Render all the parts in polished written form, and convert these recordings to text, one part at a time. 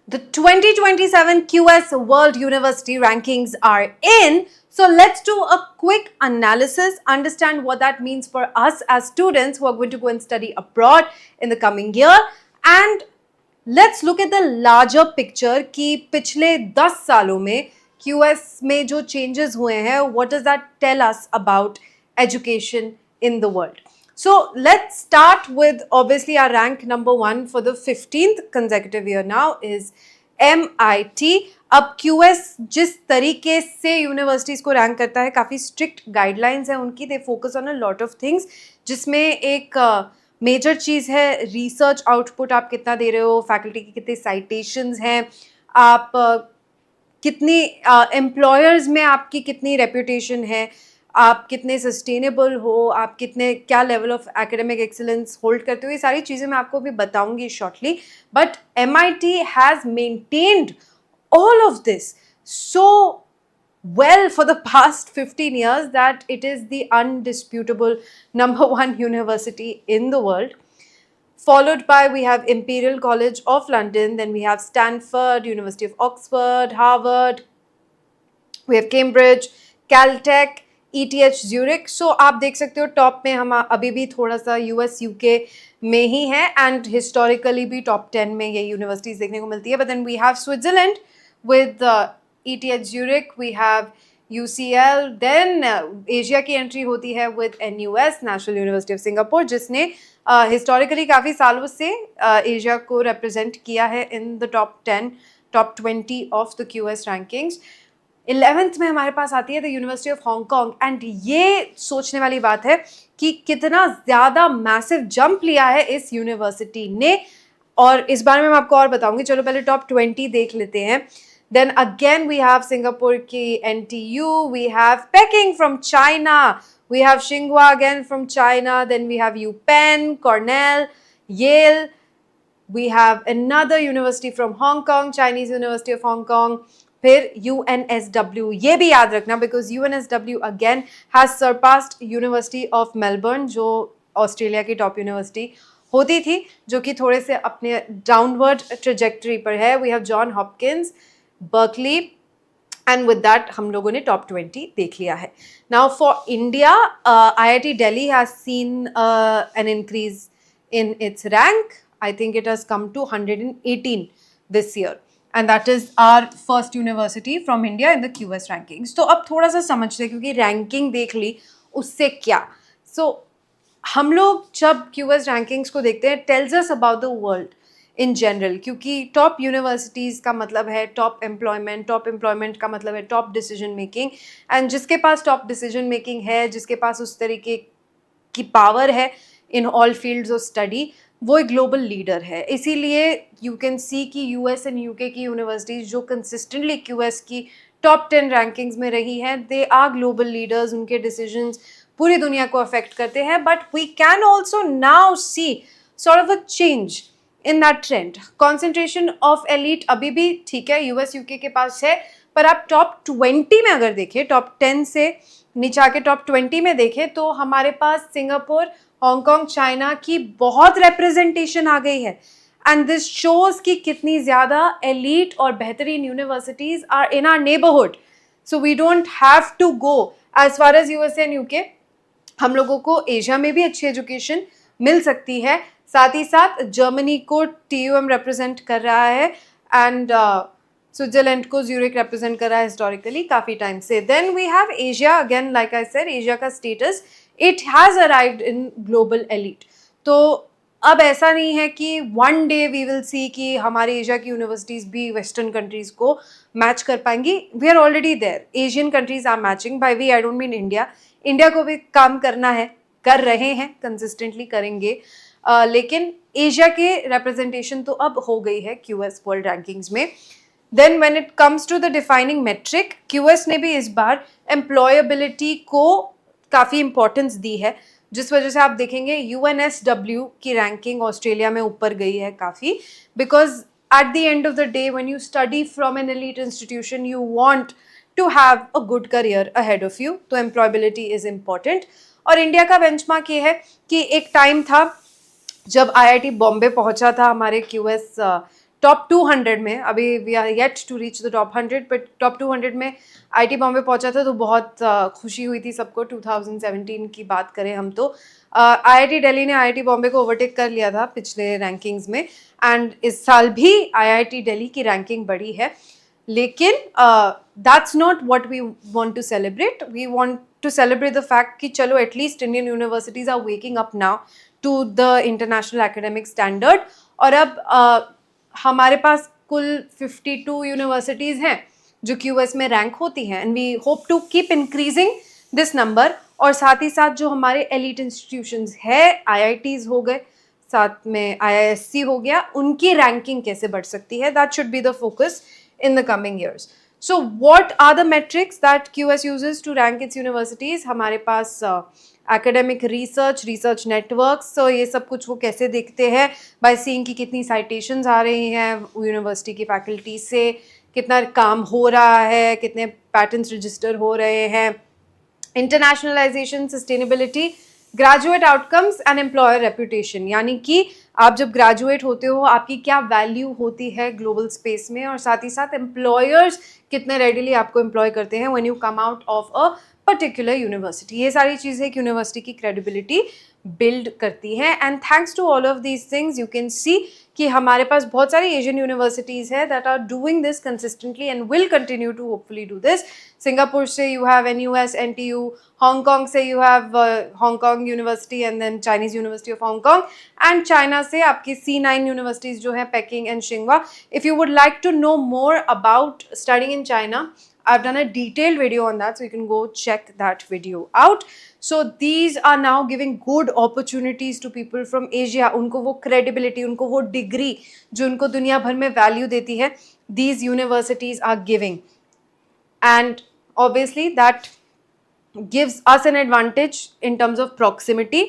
The 2027 QS World University Rankings are in. So let's do a quick analysis, understand what that means for us as students who are going to go and study abroad in the coming year. And let's look at the larger picture कि पिछले 10 सालों में QS में जो changes हुए हैं, what does that tell us about education in the world? So let's start with obviously our rank number 1 for the 15th consecutive year now is MIT. अब QS जिस तरीके से यूनिवर्सिटीज को रैंक करता है, काफ़ी स्ट्रिक्ट गाइडलाइंस है उनकी. They focus on a lot of things, जिसमें एक मेजर चीज़ है रिसर्च आउटपुट आप कितना दे रहे हो, फैकल्टी की कितने साइटेशंस हैं, आप कितनी एम्प्लॉयर्स में आपकी कितनी रेपुटेशन है, आप कितने सस्टेनेबल हो, आप कितने क्या level of academic excellence hold करते हो. ये सारी चीज़ें मैं आपको भी बताऊंगी shortly. But MIT has maintained all of this so well for the past 15 years that it is the undisputable number 1 university in the world. Followed by, we have Imperial College of London, then we have Stanford, University of Oxford, Harvard, we have Cambridge, Caltech, ETH Zurich. So आप देख सकते हो top में हम अभी भी थोड़ा सा US UK में ही है, एंड हिस्टोरिकली भी टॉप 10 में ये यूनिवर्सिटीज देखने को मिलती है. But then we have Switzerland with ETH Zurich, we have UCL, then Asia की एंट्री होती है with NUS, National University of Singapore, जिसने हिस्टोरिकली काफ़ी सालों से एशिया को रिप्रेजेंट किया है in the top 10, top 20 of the QS rankings. 11th में हमारे पास आती है the university of Hong Kong, and ये सोचने वाली बात है कि कितना ज़्यादा मैसिव जंप लिया है इस यूनिवर्सिटी ने, और इस बारे में मैं आपको और बताऊंगी. चलो पहले टॉप 20 देख लेते हैं. Then again we have Singapore की NTU, we have Peking from China, we have Tsinghua again from China, then we have UPenn, Cornell, Yale, we have another university from Hong Kong, Chinese University of Hong Kong, फिर UNSW. ये भी याद रखना because UNSW again has surpassed University of Melbourne, जो Australia की top university होती थी, जो कि थोड़े से अपने डाउनवर्ड ट्रेजेक्टरी पर है. We have John Hopkins, Berkeley, and with that हम लोगों ने टॉप 20 देख लिया है. Now for India, IIT Delhi has seen an increase in its rank. I think it has come to 118 this year, and that is our first university from India in the QS rankings. तो अब थोड़ा सा समझते, क्योंकि ranking देख ली, उससे क्या. So हम लोग जब QS रैंकिंग्स को देखते हैं, tells us about the world in general, क्योंकि टॉप यूनिवर्सिटीज़ का मतलब है टॉप एम्प्लॉयमेंट का मतलब है टॉप डिसीजन मेकिंग, एंड जिसके पास टॉप डिसीजन मेकिंग है, जिसके पास उस तरीके की पावर है in all fields of study, वो एक ग्लोबल लीडर है. इसीलिए यू कैन सी कि US एंड UK की यूनिवर्सिटीज़ जो कंसिस्टेंटली QS की टॉप 10 रैंकिंग्स में रही हैं, दे आर ग्लोबल लीडर्स. उनके डिसीजंस पूरी दुनिया को अफेक्ट करते हैं. But we can also now see sort of a change in that trend. Concentration of elite अभी भी ठीक है, US UK के पास है, पर आप टॉप 20 में अगर देखें, टॉप 10 से नीचे आके टॉप 20 में देखें, तो हमारे पास सिंगापुर, हांगकॉन्ग, चाइना की बहुत रिप्रेजेंटेशन आ गई है. एंड दिस शोज कि कितनी ज़्यादा एलीट और बेहतरीन universities are in our neighbourhood. So we don't have to go as far as USA and UK. हम लोगों को एशिया में भी अच्छी एजुकेशन मिल सकती है. साथ ही साथ जर्मनी को TUM रिप्रेजेंट कर रहा है, एंड स्विट्जरलैंड को ज्यूरिक रिप्रेजेंट कर रहा है हिस्टोरिकली काफ़ी टाइम से. Then we have Asia, again like I said, Asia का status, it has arrived in global elite. तो अब ऐसा नहीं है कि one day we will see कि हमारे एशिया की यूनिवर्सिटीज़ भी वेस्टर्न कंट्रीज़ को मैच कर पाएंगी. We are already there. Asian countries are matching. By we I don't mean India. India को भी काम करना है, कर रहे हैं, कंसिस्टेंटली करेंगे. लेकिन एशिया के रिप्रेजेंटेशन तो अब हो गई है QS वर्ल्ड रैंकिंग्स में. Then when it comes to the defining metric, QS ने भी इस बार एम्प्लॉयबिलिटी को काफ़ी इंपॉर्टेंस दी है, जिस वजह से आप देखेंगे UNSW की रैंकिंग ऑस्ट्रेलिया में ऊपर गई है काफ़ी. Because at the end of the day when you study from an elite institution, you want to have a good career ahead of you. तो एम्प्लॉयबिलिटी इज़ इम्पॉर्टेंट. और इंडिया का benchmark ये है कि एक टाइम था जब IIT बॉम्बे पहुंचा था हमारे QS टॉप 200 में, अभी we are yet to reach the top 100, but top 200 में आईआईटी बॉम्बे पहुंचा था, तो बहुत खुशी हुई थी सबको। 2017 की बात करें हम तो आईआईटी दिल्ली ने आईआईटी बॉम्बे को ओवरटेक कर लिया था पिछले रैंकिंग्स में, एंड इस साल भी आईआईटी दिल्ली की रैंकिंग बढ़ी है। लेकिन that's not what we want to celebrate. We want to celebrate the fact कि चलो at least Indian universities are waking up now to the international academic standard. और अब हमारे पास कुल 52 यूनिवर्सिटीज़ हैं जो क्यूएस में रैंक होती हैं, and we hope to keep increasing this number. और साथ ही साथ जो हमारे एलिट इंस्टीट्यूशंस है, आईआईटीज़ हो गए, साथ में आईआईएससी हो गया, उनकी रैंकिंग कैसे बढ़ सकती है, that should be the focus in the coming years. So what are the metrics that QS uses to rank its universities? हमारे पास academic research networks, so ये सब कुछ वो कैसे देखते हैं by seeing कि कितनी citations आ रही हैं यूनिवर्सिटी की फैकल्टी से, कितना काम हो रहा है, कितने patents register हो रहे हैं, internationalisation, sustainability, graduate outcomes and employer reputation, यानी कि आप जब ग्रेजुएट होते हो आपकी क्या वैल्यू होती है ग्लोबल स्पेस में, और साथ ही साथ एम्प्लॉयर्स कितने रेडिली आपको एम्प्लॉय करते हैं when you come out of a particular university. ये सारी चीज़ें एक यूनिवर्सिटी की क्रेडिबिलिटी बिल्ड करती हैं, and thanks to all of these things you can see कि हमारे पास बहुत सारी एशियन यूनिवर्सिटीज़ है that are doing this consistently and will continue to hopefully do this. Singapore से you have NUS, NTU, Hong Kong से you have Hong Kong university and then Chinese university of Hong Kong, and China से आपकी C9 universities जो है Peking and शिंगवा। If you would like to know more about studying in China, I've done a detailed video on that, so you can go check that video out. So these are now giving good opportunities to people from Asia. उनको वो credibility, उनको वो degree जो उनको दुनिया भर में value देती है, these universities are giving. And obviously that gives us an advantage in terms of proximity.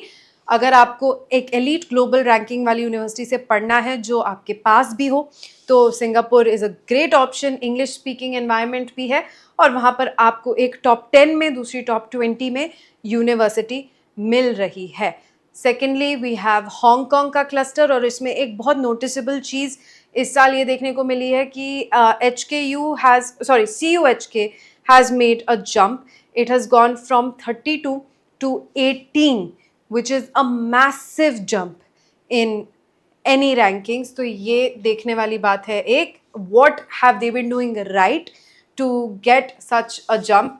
अगर आपको एक एलिट ग्लोबल रैंकिंग वाली यूनिवर्सिटी से पढ़ना है जो आपके पास भी हो, तो Singapore is a great option. English speaking environment भी है, और वहाँ पर आपको एक टॉप 10 में, दूसरी टॉप 20 में यूनिवर्सिटी मिल रही है। सेकेंडली वी हैव हांगकांग का क्लस्टर, और इसमें एक बहुत नोटिसेबल चीज़ इस साल ये देखने को मिली है कि CUHK has made a jump. It has gone from 32 to 18, which is a massive jump in any rankings. तो ये देखने वाली बात है एक, what have they been doing right to get such a jump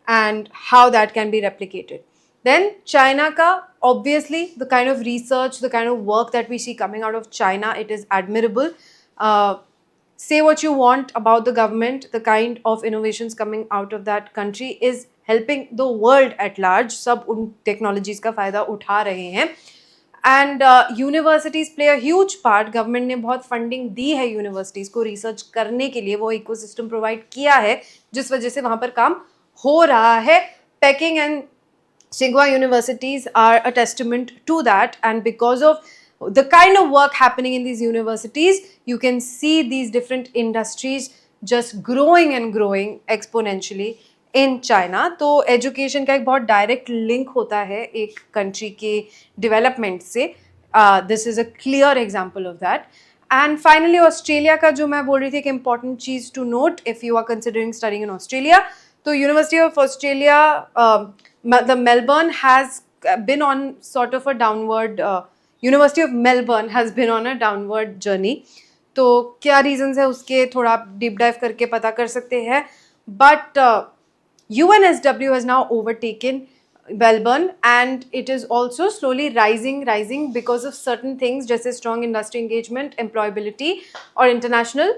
and how that can be replicated. Then China ka, obviously the kind of research, the kind of work that we see coming out of China, it is admirable. Say what you want about the government, the kind of innovations coming out of that country is helping the world at large. सब उन technologies का फ़ायदा उठा रहे हैं, and universities play a huge part. Government ने बहुत funding दी है यूनिवर्सिटीज़ को रिसर्च करने के लिए, वो इकोसिस्टम प्रोवाइड किया है जिस वजह से वहाँ पर काम हो रहा है। Peking and Tsinghua universities are a testament to that, and because of the kind of work happening in these universities, you can see these different industries just growing and growing exponentially in China. तो education का एक बहुत direct link होता है एक country के development से. This is a clear example of that. And finally, Australia का जो मैं बोल रही थी एक important cheese to note if you are considering studying in Australia, तो University of Australia, the Melbourne has been on sort of a downward, University of Melbourne has been on a downward journey. तो क्या reasons है उसके थोड़ा आप deep dive करके पता कर सकते हैं, but UNSW has now overtaken Melbourne, and it is also slowly rising because of certain things जैसे strong industry engagement, employability और international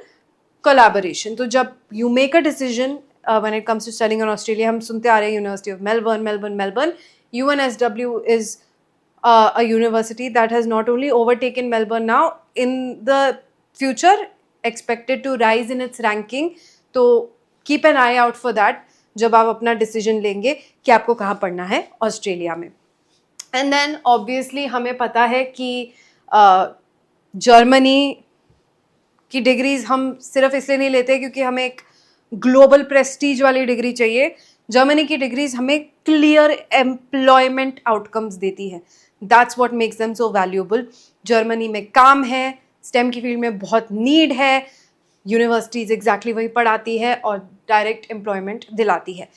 collaboration. तो जब you make a decision when it comes to studying in Australia, हम सुनते आ रहे हैं University of Melbourne. UNSW is a university that has not only overtaken Melbourne now, in the future expected to rise in its ranking. तो keep an eye out for that जब आप अपना decision लेंगे कि आपको कहाँ पढ़ना है ऑस्ट्रेलिया में. एंड देन ऑब्वियसली हमें पता है कि जर्मनी की डिग्रीज हम सिर्फ इसलिए नहीं लेते क्योंकि हमें एक ग्लोबल प्रेस्टीज वाली डिग्री चाहिए. जर्मनी की डिग्रीज हमें क्लियर एम्प्लॉयमेंट आउटकम्स देती है. That's what makes them so valuable. Germany में काम है, स्टेम की फील्ड में बहुत नीड है, यूनिवर्सिटीज़ एग्जैक्टली वही पढ़ाती है और डायरेक्ट एम्प्लॉयमेंट दिलाती है.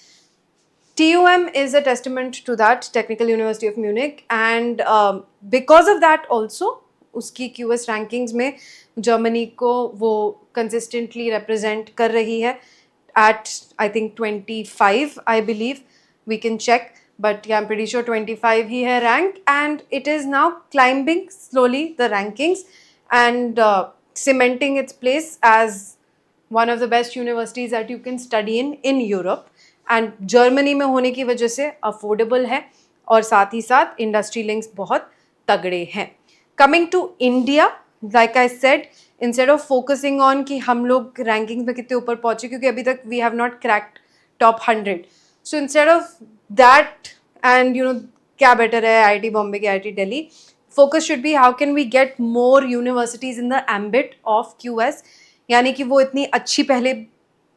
TUM is a testament to that, Technical University of Munich, and because of that also उसकी QS rankings में जर्मनी को वो consistently represent कर रही है at I think 25 I believe, we can check, but yeah I'm pretty sure 25 ही है rank, and it is now climbing slowly the rankings and cementing its place as one of the best universities that you can study in Europe. And Germany में होने की वजह से affordable है और साथ ही साथ इंडस्ट्री लिंक्स बहुत तगड़े हैं. Coming to India, like I said, instead of focusing on कि हम लोग रैंकिंग्स में कितने ऊपर पहुंचे, क्योंकि अभी तक we have not cracked top 100, so instead of that and क्या बेटर है IIT बॉम्बे के IIT Delhi, focus should be how can we get more universities in the ambit of QS, यानी कि वो इतनी अच्छी पहले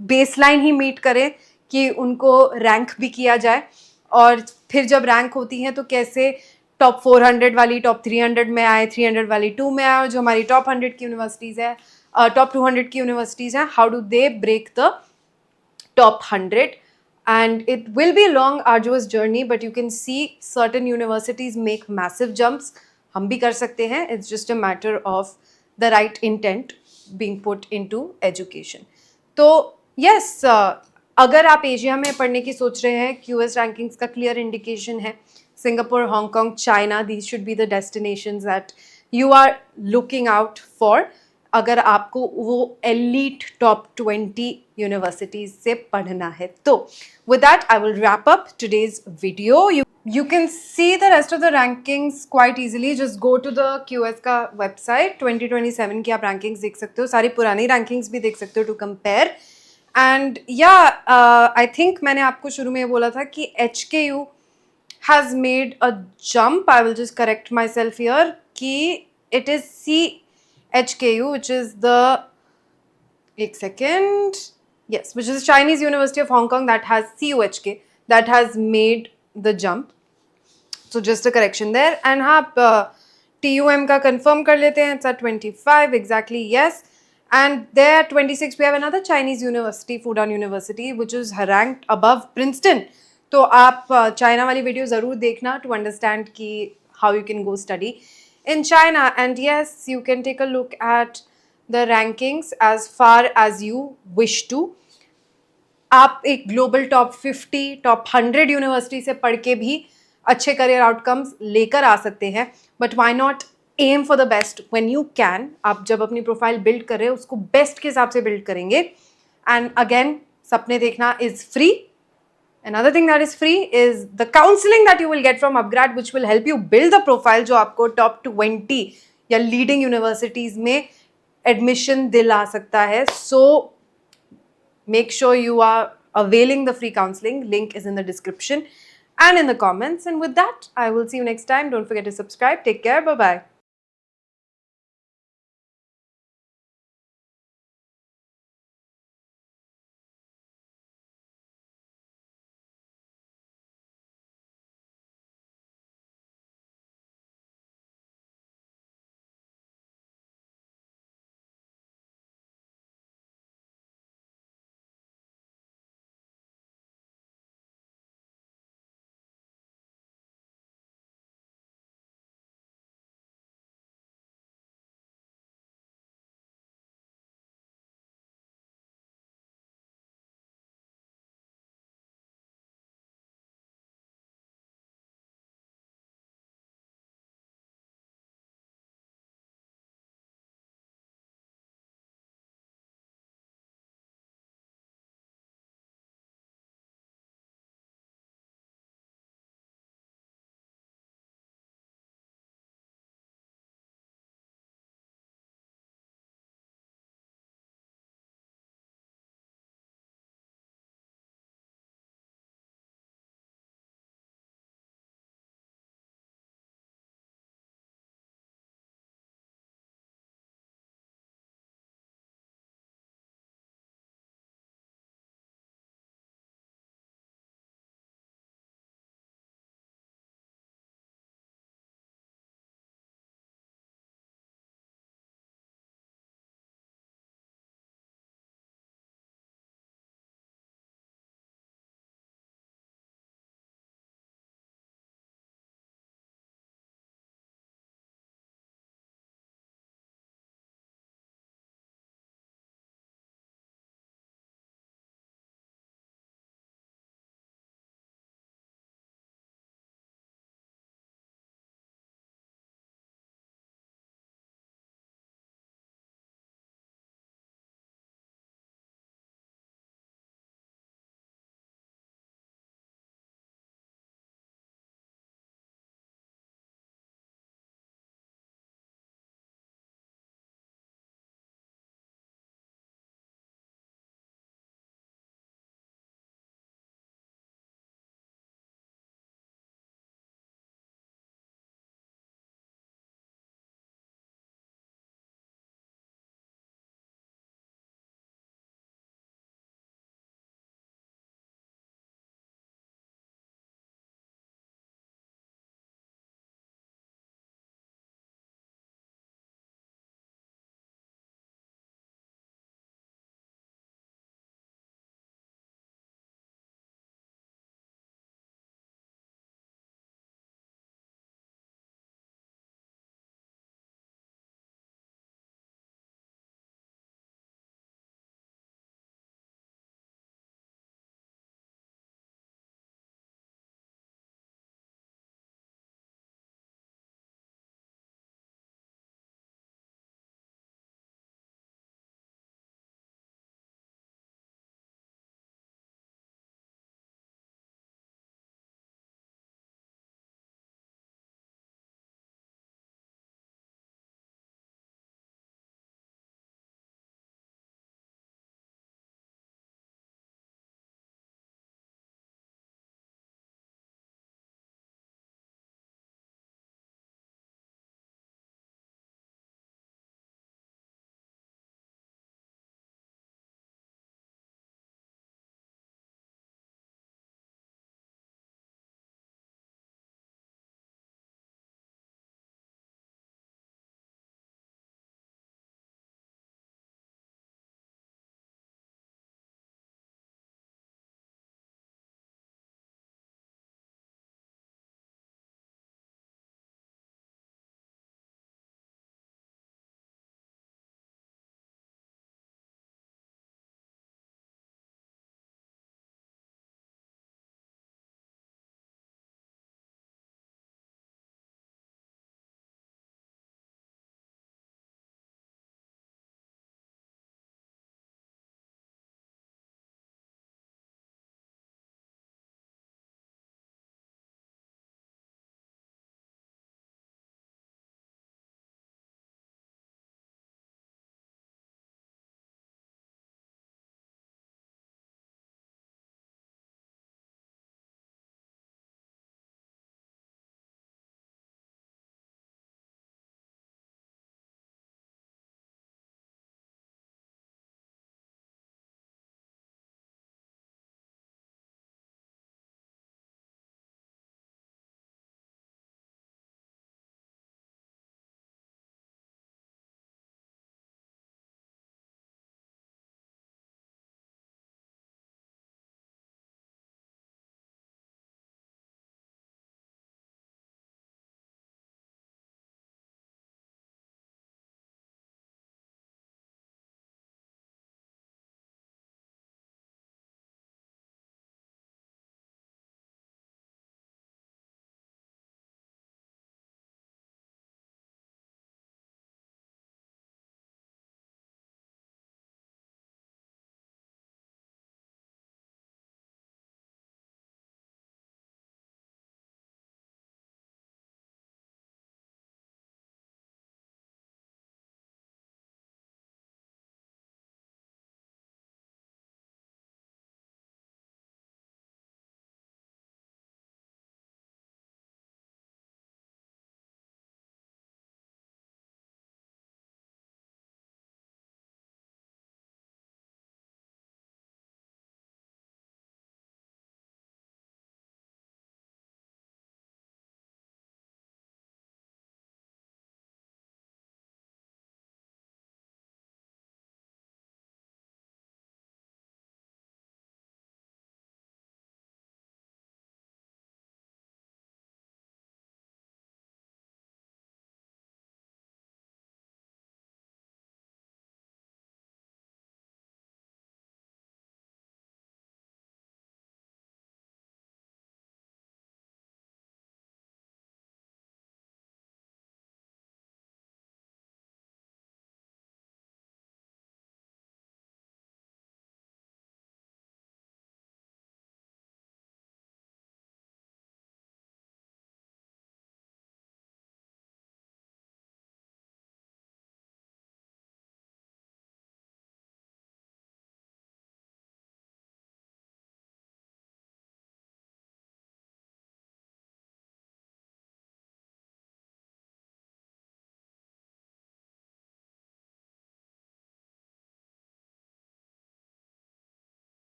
बेसलाइन ही मीट करें कि उनको रैंक भी किया जाए, और फिर जब रैंक होती हैं तो कैसे टॉप 400 वाली टॉप 300 में आए, 300 वाली 2 में आए, और जो हमारी टॉप 100 की यूनिवर्सिटीज़ है, टॉप 200 की यूनिवर्सिटीज़ हैं, how do they break the top 100. And it will be a long arduous journey, but you can see certain universities make massive jumps. हम भी कर सकते हैं. It's just a matter of the right intent being put into education. तो yes, अगर आप Asia में पढ़ने की सोच रहे हैं, QS रैंकिंग्स का क्लियर इंडिकेशन है. Singapore, Hong Kong, China, these should be the destinations that you are looking out for अगर आपको वो एलीट टॉप 20 यूनिवर्सिटीज से पढ़ना है तो. With that I will wrap up today's video. You can see the rest of the rankings quite easily. Just go to the QS का website. 2027 की आप rankings देख सकते हो, सारी पुरानी rankings भी देख सकते हो to compare. And yeah, I think मैंने आपको शुरू में ये बोला था कि HKU has made a jump. I will just correct myself here कि it is CHKU, which is the एक second, yes, which is the Chinese University of Hong Kong that has CUHK that has made the jump. So just a correction there. And हाँ, TUM का confirm कर लेते हैं. It's at 25 exactly, yes. And there at 26 we have another Chinese university, Fudan University, which is ranked above Princeton. तो आप China वाली video ज़रूर देखना to understand कि how you can go study in China. And yes, you can take a look at the rankings as far as you wish to. आप एक global top 50, top 100 university से पढ़ के भी अच्छे करियर आउटकम्स लेकर आ सकते हैं. But why not aim for the best when you can. आप जब अपनी प्रोफाइल बिल्ड कर रहे हो उसको बेस्ट के हिसाब से बिल्ड करेंगे. एंड अगेन, सपने देखना is free. Another thing that is free is the counseling that you will get from UpGrad, which will help you build the profile जो आपको top 20 या leading universities में admission दिला सकता है. So make sure you are availing the free counseling. Link is in the description and in the comments. And with that, I will see you next time. Don't forget to subscribe. Take care. Bye-bye.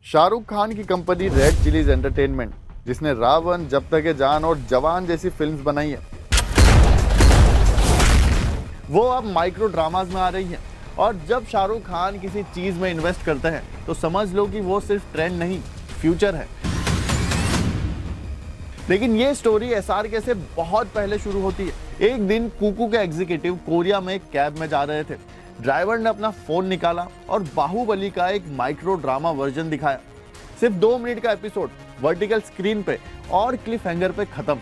Shahrukh Khan की company red chillies entertainment, जिसने रावण, जब तक है जान और जवान जैसी films बनाई है, वो अब माइक्रो ड्रामाज में आ रही है। और जब शाहरुख खान किसी चीज में इन्वेस्ट करते हैं तो समझ लो कि वो सिर्फ ट्रेंड नहीं, फ्यूचर है। लेकिन ये स्टोरी एसआरके से बहुत पहले शुरू होती है। एक दिन कुकू के एग्जीक्यूटिव कोरिया में एक कैब में जा रहे थे। ड्राइवर ने अपना फोन निकाला और बाहुबली का एक माइक्रो ड्रामा वर्जन दिखाया। सिर्फ 2 मिनट का एपिसोड वर्टिकल स्क्रीन पे और क्लिफ हैंगर पे खत्म।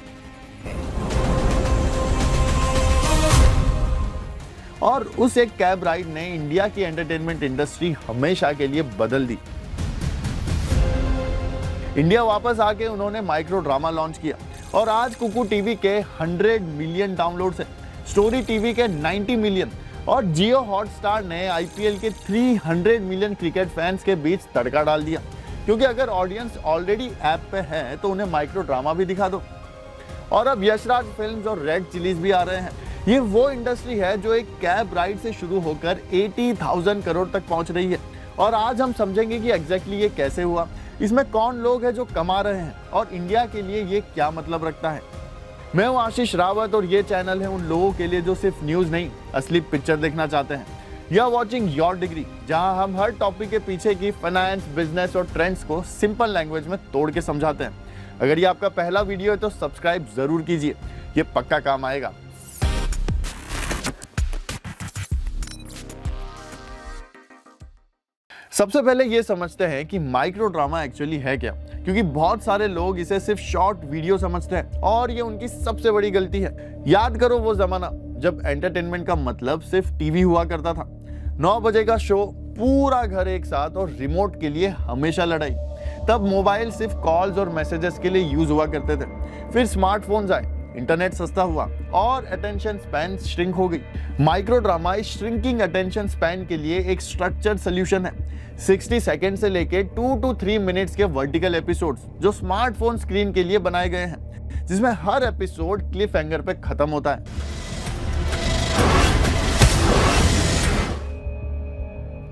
और उस एक कैब राइड ने इंडिया की एंटरटेनमेंट इंडस्ट्री हमेशा के लिए बदल दी। इंडिया वापस आके उन्होंने माइक्रो ड्रामा लॉन्च किया और आज कुकू टीवी के 100 मिलियन डाउनलोड्स हैं, स्टोरी टीवी के 90 मिलियन और जियो हॉटस्टार ने आईपीएल के 300 मिलियन क्रिकेट फैंस के बीच तड़का डाल दिया। क्योंकि अगर ऑडियंस ऑलरेडी ऐप पे है तो उन्हें माइक्रो ड्रामा भी दिखा दो। और अब यशराज फिल्म्स और रेड चिलीज भी आ रहे हैं। ये वो इंडस्ट्री है जो एक कैब राइड से शुरू होकर 80,000 करोड़ तक पहुंच रही है। और आज हम समझेंगे कि एग्जैक्टली ये कैसे हुआ, इसमें कौन लोग हैं जो कमा रहे हैं और इंडिया के लिए ये क्या मतलब रखता है। मैं हूं आशीष रावत और ये चैनल है उन लोगों के लिए जो सिर्फ न्यूज नहीं, असली पिक्चर देखना चाहते हैं। You are watching your degree, जहां हम हर टॉपिक के पीछे की फाइनेंस, बिजनेस और ट्रेंड्स को सिंपल लैंग्वेज में तोड़ के समझाते हैं। अगर ये आपका पहला वीडियो है तो सब्सक्राइब जरूर कीजिए, ये पक्का काम आएगा। सबसे पहले ये समझते हैं कि माइक्रो ड्रामा एक्चुअली है क्या, क्योंकि बहुत सारे लोग इसे सिर्फ शॉर्ट वीडियो समझते हैं और ये उनकी सबसे बड़ी गलती है। याद करो वो जमाना जब एंटरटेनमेंट का मतलब सिर्फ टीवी हुआ करता था। 9 बजे का शो, पूरा घर एक साथ और रिमोट के लिए हमेशा लड़ाई। तब मोबाइल सिर्फ कॉल्स और मैसेजेस के लिए यूज हुआ करते थे। फिर स्मार्टफोन्स आए, इंटरनेट सस्ता हुआ और अटेंशन स्पैन श्रिंक हो गई। माइक्रो ड्रामा इस श्रिंकिंग अटेंशन स्पैन के लिए एक स्ट्रक्चर्ड सोल्यूशन है। 60 सेकंड से लेके 2 to 3 मिनट्स के वर्टिकल एपिसोड्स जो स्मार्टफोन स्क्रीन के लिए बनाए गए हैं, जिसमें हर एपिसोड क्लिफ हैंगर पे खत्म होता है।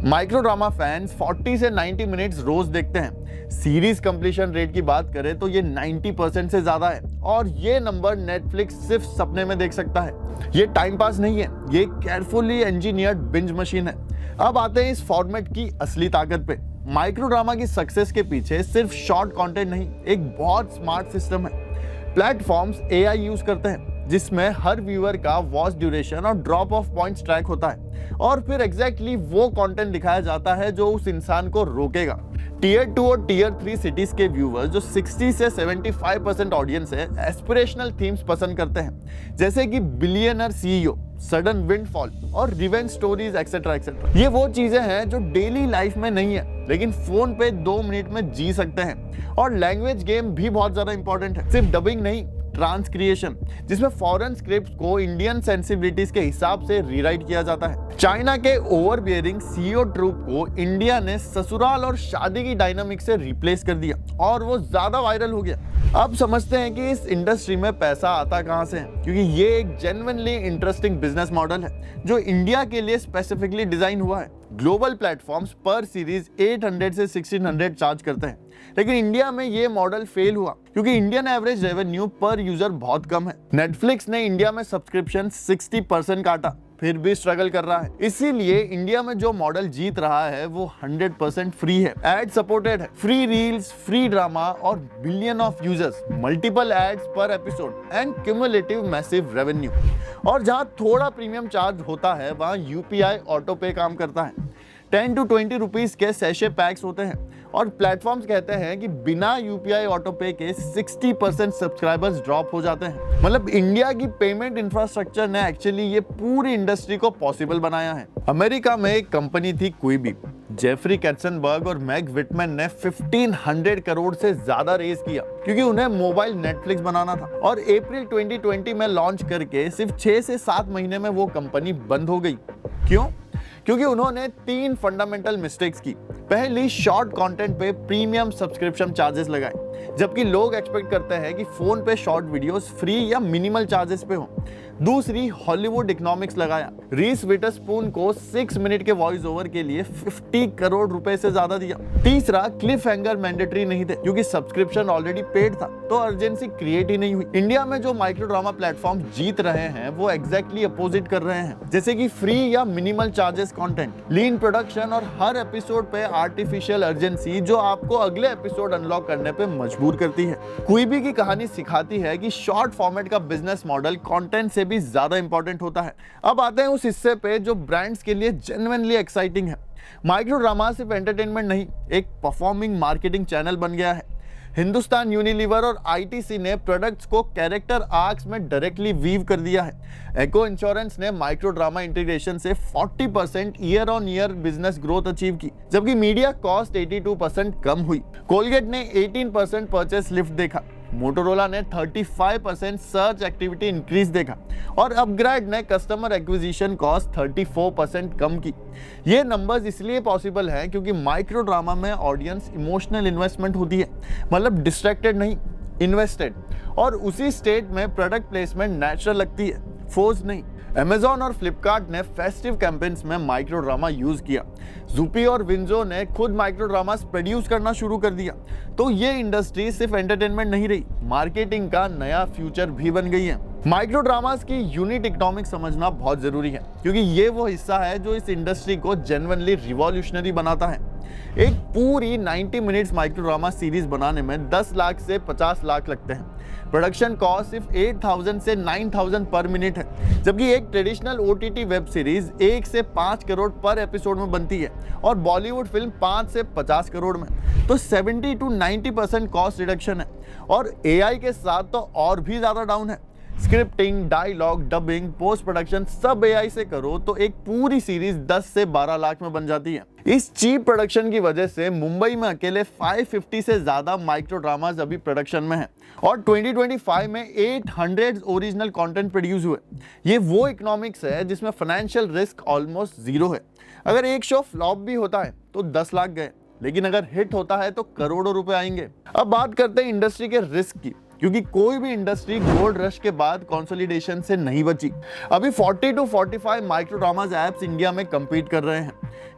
माइक्रो ड्रामा फैंस 40 से 90 मिनट्स रोज देखते हैं। सीरीज कंप्लीशन रेट की बात करें तो ये 90% से ज्यादा है और ये नंबर नेटफ्लिक्स सिर्फ सपने में देख सकता है। ये टाइम पास नहीं है, ये केयरफुली इंजीनियर्ड बिंज मशीन है। अब आते हैं इस फॉर्मेट की असली ताकत पे। माइक्रो ड्रामा की सक्सेस के पीछे सिर्फ शॉर्ट कंटेंट नहीं, एक बहुत स्मार्ट सिस्टम है। प्लेटफॉर्म्स एआई यूज करते हैं जिसमें हर व्यूअर का वॉच ड्यूरेशन और ड्रॉप ऑफ पॉइंट्स ट्रैक होता है और फिर एग्जैक्टली वो कंटेंट दिखाया जाता है जो उस इंसान को रोकेगा। टीयर 2 और टीयर 3 सिटीज के व्यूअर्स, जो 60 से 75% ऑडियंस है, एस्पिरेशनल थीम्स पसंद करते हैं, जैसे कि बिलियनर सीईओ, सडन विंडफॉल और रिवेंज स्टोरीज एक्सेट्रा एक्सेट्रा। ये वो चीजें हैं जो डेली लाइफ में नहीं है लेकिन फोन पे 2 मिनट में जी सकते हैं। और लैंग्वेज गेम भी बहुत ज्यादा इंपॉर्टेंट है, सिर्फ डबिंग नहीं, ट्रांसक्रिएशन, जिसमें फॉरेन स्क्रिप्ट को इंडियन सेंसिबिलिटीज के हिसाब से रीराइट किया जाता है। चाइना के ओवर बियरिंग सीईओ ट्रूप को इंडिया ने ससुराल और शादी की डायनामिक से रिप्लेस कर दिया और वो ज्यादा वायरल हो गया। अब समझते हैं कि इस इंडस्ट्री में पैसा आता कहां से है, क्योंकि ये एक जेन्युइनली इंटरेस्टिंग बिजनेस मॉडल है जो इंडिया के लिए स्पेसिफिकली डिजाइन हुआ है। ग्लोबल प्लेटफॉर्म्स पर सीरीज 800 से 1600 चार्ज करते हैं, लेकिन इंडिया में ये मॉडल फेल हुआ क्योंकि इंडियन एवरेज रेवेन्यू पर यूजर बहुत कम है। नेटफ्लिक्स ने इंडिया में सब्सक्रिप्शन 60% काटा, फिर भी स्ट्रगल कर रहा है। इसीलिए इंडिया में जो मॉडल जीत रहा है वो 100% फ्री है, एड सपोर्टेड है, फ्री रील्स, फ्री ड्रामा और billion of users, multiple ads पर episode and cumulative massive revenue. और जहां थोड़ा प्रीमियम चार्ज होता है वहां यूपीआई ऑटो पे काम करता है। 10 to 20 रुपीज के सैशे पैक्स होते हैं और प्लेटफॉर्म्स कहते हैं कि बिना यूपीआई ऑटो पे के 60% सब्सक्राइबर्स ड्रॉप हो जाते हैं। मतलब इंडिया की पेमेंट इंफ्रास्ट्रक्चर ने एक्चुअली ये पूरी इंडस्ट्री को पॉसिबल बनाया है। अमेरिका में एक कंपनी थी क्विबी। जेफरी कैटसनबर्ग और मैग विटमैन ने 1500 करोड़ से ज्यादा रेज किया क्योंकि उन्हें मोबाइल नेटफ्लिक्स बनाना था और अप्रैल 2020 में लॉन्च करके सिर्फ 6 से 7 महीने में वो कंपनी बंद हो गई। क्यों? क्योंकि उन्होंने 3 फंडामेंटल मिस्टेक्स की। पहली, शॉर्ट कंटेंट पे प्रीमियम सब्सक्रिप्शन चार्जेस लगाए। जबकि लोग एक्सपेक्ट करते हैं कि फोन पे शॉर्ट वीडियोस फ्री या मिनिमल चार्जेस पे हो। दूसरी, हॉलीवुड इकोनॉमिक्स लगाया। रीस विटरस्पून को 6 मिनट के वॉइस ओवर के लिए 50 करोड़ रुपए से ज्यादा दिया। तीसरा, क्लिफ हैंगर मैंडेटरी नहीं थे क्योंकि सब्सक्रिप्शन ऑलरेडी पेड था, तो अर्जेंसी क्रिएट ही नहीं हुई। इंडिया में जो माइक्रो ड्रामा प्लेटफॉर्म जीत रहे हैं वो एग्जैक्टली अपोजिट कर रहे हैं, जैसे कि फ्री या मिनिमल चार्जेस कंटेंट, लीन प्रोडक्शन और हर एपिसोड पे आर्टिफिशियल अर्जेंसी जो आपको अगले एपिसोड अनलॉक करने पे मजबूर करती है। क्विबी की कहानी सिखाती है कि शॉर्ट फॉर्मेट का बिजनेस मॉडल कंटेंट से भी ज्यादा इंपॉर्टेंट होता है। अब आते हैं उस हिस्से पे जो ब्रांड्स के लिए जेन्युइनली एक्साइटिंग है। माइक्रो ड्रामा सिर्फ एंटरटेनमेंट नहीं, एक परफॉर्मिंग मार्केटिंग चैनल बन गया है। हिंदुस्तान यूनिलीवर और आईटीसी ने प्रोडक्ट्स को कैरेक्टर आर्क्स में डायरेक्टली वीव कर दिया है। एको इंश्योरेंस ने माइक्रो ड्रामा इंटीग्रेशन से 40% year on year business growth achieve की, जबकि मीडिया कॉस्ट 82% कम हुई। कोलगेट ने 18% परचेस लिफ्ट देखा, मोटोरोला ने 35% सर्च एक्टिविटी इंक्रीज देखा और अपग्रेड ने कस्टमर एक्विजिशन कॉस्ट 34% कम की। ये नंबर्स इसलिए पॉसिबल है क्योंकि माइक्रो ड्रामा में ऑडियंस इमोशनल इन्वेस्टमेंट होती है, मतलब डिस्ट्रैक्टेड नहीं, इन्वेस्टेड, और उसी स्टेट में प्रोडक्ट प्लेसमेंट नेचुरल लगती है, फोर्स नहीं। Amazon और Flipkart ने फेस्टिव कैंपेन्स में माइक्रो ड्रामा यूज किया। Zupi और Winzo ने खुद माइक्रो ड्रामास प्रोड्यूस करना शुरू कर दिया। तो ये इंडस्ट्री सिर्फ एंटरटेनमेंट नहीं रही, मार्केटिंग का नया फ्यूचर भी बन गई है। माइक्रो ड्रामास की यूनिट इकोनॉमिक्स समझना बहुत जरूरी है क्योंकि ये वो हिस्सा है जो इस इंडस्ट्री को जेन्युइनली रिवॉल्यूशनरी बनाता है। एक पूरी 90 मिनट्स माइक्रो ड्रामा सीरीज बनाने में 10 लाख से 50 लाख लगते हैं। प्रोडक्शन कॉस्ट सिर्फ 8,000 से 9,000 पर मिनट है, जबकि एक ट्रेडिशनल ओटीटी वेब सीरीज 1 से 5 करोड़ पर एपिसोड में बनती है और बॉलीवुड फिल्म 5 से 50 करोड़ में। तो 70 to 90% कॉस्ट रिडक्शन है और एआई के साथ तो और भी ज्यादा डाउन है। Scripting, dialogue, dubbing, post production सब एआई से करो तो एक पूरी सीरीज 10 से 12 लाख में बन जाती है। इस चीप प्रोडक्शन की वजह से मुंबई में अकेले 550 से ज्यादा माइक्रो ड्रामास अभी प्रोडक्शन में हैं और 2025 में 800 ओरिजिनल कंटेंट प्रोड्यूस हुए। ये वो इकोनॉमिक्स है जिसमें फाइनेंशियल रिस्क ऑलमोस्ट जीरो है। अगर एक शो फ्लॉप भी होता है तो 10 लाख गए, लेकिन अगर हिट होता है तो करोड़ों रुपए आएंगे। अब बात करते हैं इंडस्ट्री के रिस्क की, क्योंकि कोई भी इंडस्ट्री गोल्ड रश के बाद कंसोलिडेशन से नहीं बची। अभी 40 to 45 micro dramas apps India में compete कर रहे हैं।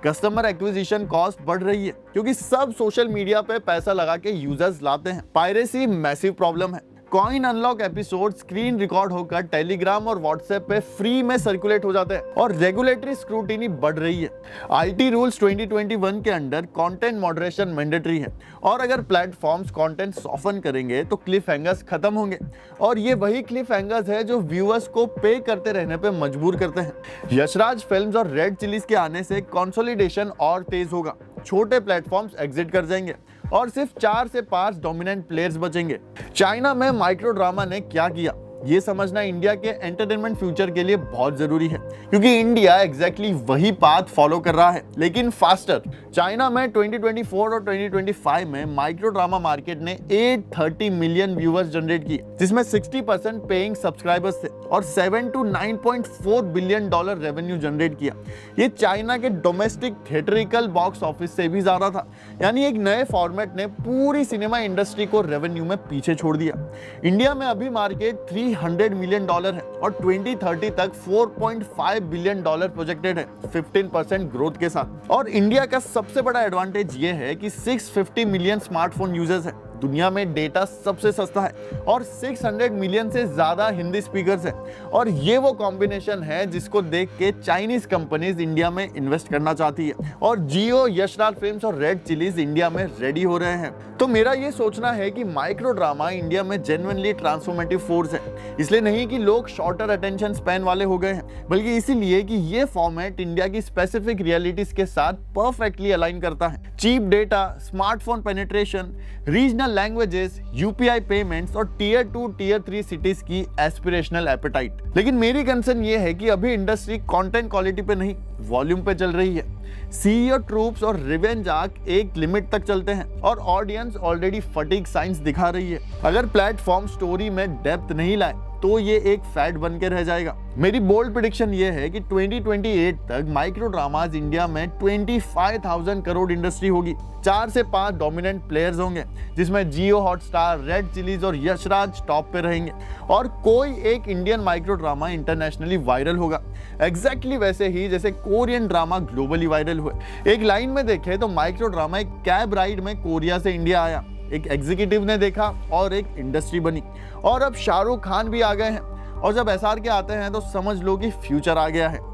कस्टमर एक्विजिशन कॉस्ट बढ़ रही है क्योंकि सब सोशल मीडिया पे पैसा लगा के यूजर्स लाते हैं। पायरेसी मैसिव प्रॉब्लम है। Coin unlock episode screen record होकर टेलीग्राम और व्हाट्सएप पे फ्री में सर्कुलेट हो जाते हैं और रेगुलेटरी स्क्रूटिनी बढ़ रही है। आईटी रूल्स 2021 के अंडर कंटेंट मॉडरेशन मैंडेटरी है और अगर प्लेटफॉर्म्स कंटेंट सॉफन करेंगे तो क्लिफ हैंगर्स खत्म होंगे और ये वही क्लिफ हैंगर्स है जो व्यूअर्स को पे करते रहने पे मजबूर करते हैं। यशराज फिल्म्स और रेड चिलीज के आने से कंसोलिडेशन और तेज होगा। छोटे प्लेटफॉर्म्स एग्जिट कर जाएंगे और सिर्फ 4 से 5 डोमिनेंट प्लेयर्स बचेंगे। चाइना में माइक्रो ड्रामा ने क्या किया, ये समझना इंडिया के एंटरटेनमेंट फ्यूचर के लिए बहुत जरूरी है क्योंकि इंडिया एग्जैक्टली वही पाथ फॉलो कर रहा है, लेकिन फास्टर। चाइना में 2024 और 2025 में माइक्रो ड्रामा मार्केट ने 830 मिलियन व्यूअर्स जनरेट किए, जिसमें 60% पेइंग सब्सक्राइबर्स थे और 7 to 9.4 billion dollar revenue generate किया। ये चाइना के डोमेस्टिक थिएट्रिकल बॉक्स ऑफिस से भी ज्यादा था, यानी एक नए फॉर्मेट ने पूरी सिनेमा इंडस्ट्री को रेवेन्यू में पीछे छोड़ दिया। इंडिया में अभी मार्केट 300 मिलियन डॉलर है और 2030 तक 4.5 बिलियन डॉलर प्रोजेक्टेड है 15% ग्रोथ के साथ। और इंडिया का सबसे बड़ा एडवांटेज ये है कि 650 मिलियन स्मार्टफोन यूजर्स है, दुनिया में डेटा सबसे सस्ता है और 600 मिलियन से ज्यादा हिंदी स्पीकर्स है और ये वो कॉम्बिनेशन है जिसको देख के चाइनीज कंपनीज इंडिया में इन्वेस्ट करना चाहती है और जियो, यशराज फिल्म्स और रेड चिलीज इंडिया में रेडी हो रहे हैं। तो मेरा ये सोचना है कि माइक्रो ड्रामा इंडिया में जेन्युइनली ट्रांसफॉर्मेटिव फोर्स है, इसलिए नहीं कि लोग शॉर्टर अटेंशन स्पैन वाले हो गए हैं, बल्कि इसीलिए कि ये फॉर्मेट इंडिया की स्पेसिफिक रियलिटीज के साथ परफेक्टली अलाइन करता है। Cheap data, smartphone penetration, regional languages, UPI payments और टियर 2, टियर 3 सिटीज की एस्पिरेशनल एपेटाइट। लेकिन मेरी कंसर्न ये है कि अभी इंडस्ट्री कंटेंट क्वालिटी पे नहीं, वॉल्यूम पे चल रही है। सीईओ ट्रूप्स और रिवेंज आर्क एक लिमिट तक चलते हैं और ऑडियंस ऑलरेडी फटीग साइंस दिखा रही है। अगर प्लेटफॉर्म स्टोरी में डेप्थ नहीं लाए तो ये एक फैड बन के रह जाएगा। मेरी बोल्ड प्रेडिक्शन ये है कि 2028 तक माइक्रो ड्रामाज इंडिया में 25,000 करोड़ इंडस्ट्री होगी। 4 से 5 डोमिनेंट प्लेयर्स होंगे, जिसमें जियो हॉटस्टार, रेड चिलीज और यशराज टॉप पे रहेंगे, और कोई एक Indian micro drama internationally viral होगा, एग्जैक्टली वैसे ही जैसे कोरियन ड्रामा ग्लोबली वायरल हुए। एक लाइन में देखें तो माइक्रो ड्रामा एक कैब राइड में कोरिया से इंडिया आया, एक एग्जीक्यूटिव ने देखा और एक इंडस्ट्री बनी, और अब शाहरुख खान भी आ गए हैं, और जब एसआर के आते हैं तो समझ लो कि फ्यूचर आ गया है।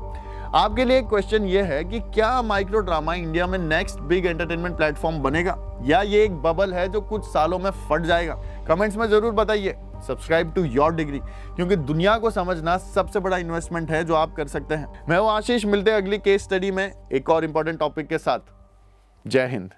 आपके लिए एक क्वेश्चन ये है कि क्या माइक्रो ड्रामा इंडिया में नेक्स्ट बिग एंटरटेनमेंट प्लेटफॉर्म बनेगा, या ये एक बबल है जो कुछ सालों में फट जाएगा? कमेंट्स में जरूर बताइए। सब्सक्राइब टू योर डिग्री, क्योंकि दुनिया को समझना सबसे बड़ा इन्वेस्टमेंट है जो आप कर सकते हैं। मैं हूं आशीष, मिलते हैं अगली केस स्टडी में एक और इंपॉर्टेंट टॉपिक के साथ। जय हिंद।